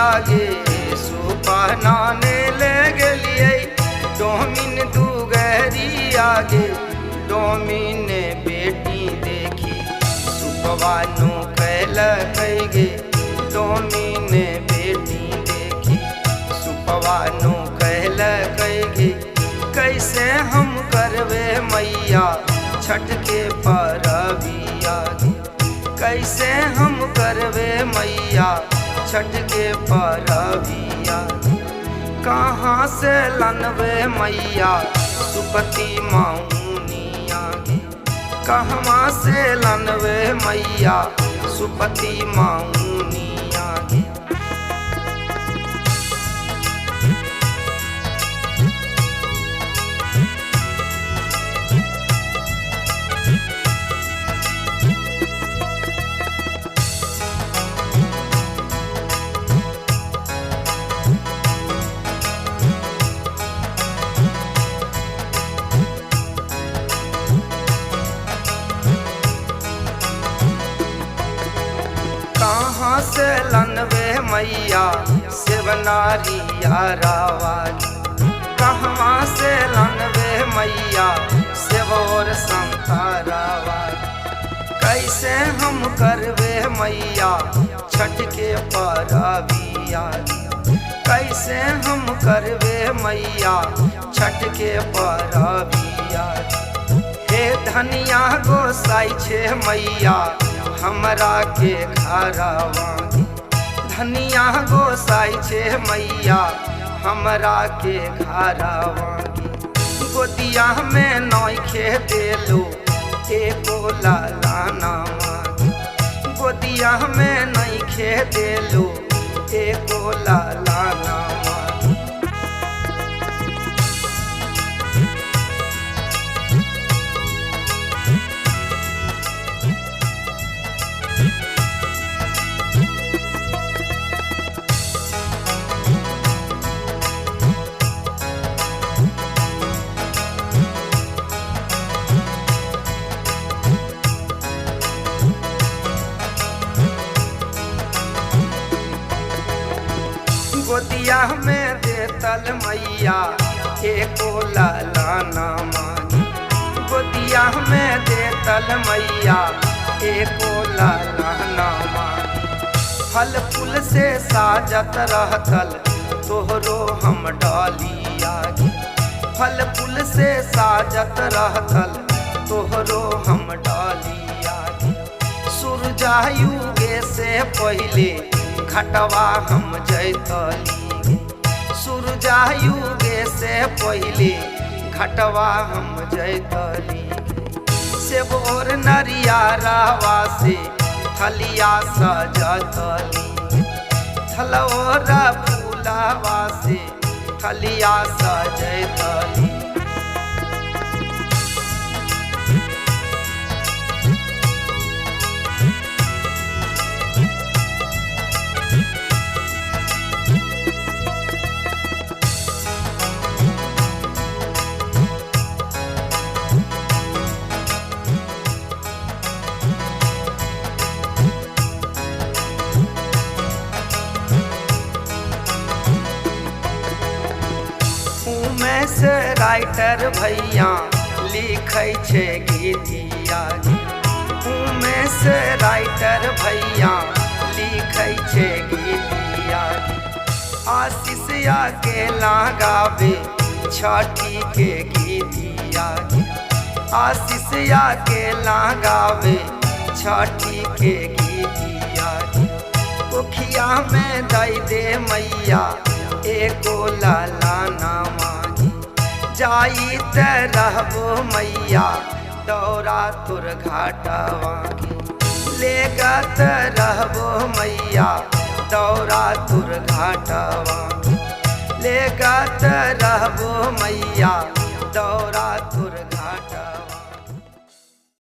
आगे सुपनाने ले गेलिए डोमिन दुगहरी आगे डोमिन बेटी देखी सुपवानो कैल गे डोमिन बेटी देखी सुपवानो कैल गे कैसे हम करवे मैया छठ के परबिया गे कैसे हम करवे मैया छठ के परबिया कहाँ से लनवे मैया सुपति मौनिया गे कहवा से लनवे मैया सुपति मौनिया गे कहाँ से लनवे मैया सेवनारिया रावाली कहवा से लनवे मैया सेवोर संतारावाली कैसे हम करवे मैया छठ के परबिया कैसे हम करवे मैया छठ के परबिया हे धनिया गोसाई छे मैया हमरा के घरवा धनिया गोसाई छे मैया हमरा के घरवा गोदिया में नौखे देलो एको लालाना गोदिया में नौखे देलो एको लालाना गोदिया में देतल मैया एको लालाना मानी गोदिया में देतल मैया एको लालाना मानी फल फूल से साजत रहतल तोहरो हम डालिया गे फल फूल से साजत रहतल तोहरो हम डालिया गे सूरजायुगे से पहले घटवा हम जैतली सूरजायुगे से पहले घटवा हम जैतली सेबोर नरियारावा से थलिया सजतली थलौरा फूलावा से थलिया सजतली से राइटर भैया लिखै छे गीतिया में से राइटर भैया लिखै छे गीतिया आशीष अकेला गावे छठी के गीतिया आशीष अकेला गावे छठी के गीतिया कोखिया में दई दे मैया एको लालाना जाई त रहबो मैया दौरा तुर घाटवा लेगत रहबो मैया दौरा तुर घाटवा लेगत रहबो मैया दौरा तुर घाटवा।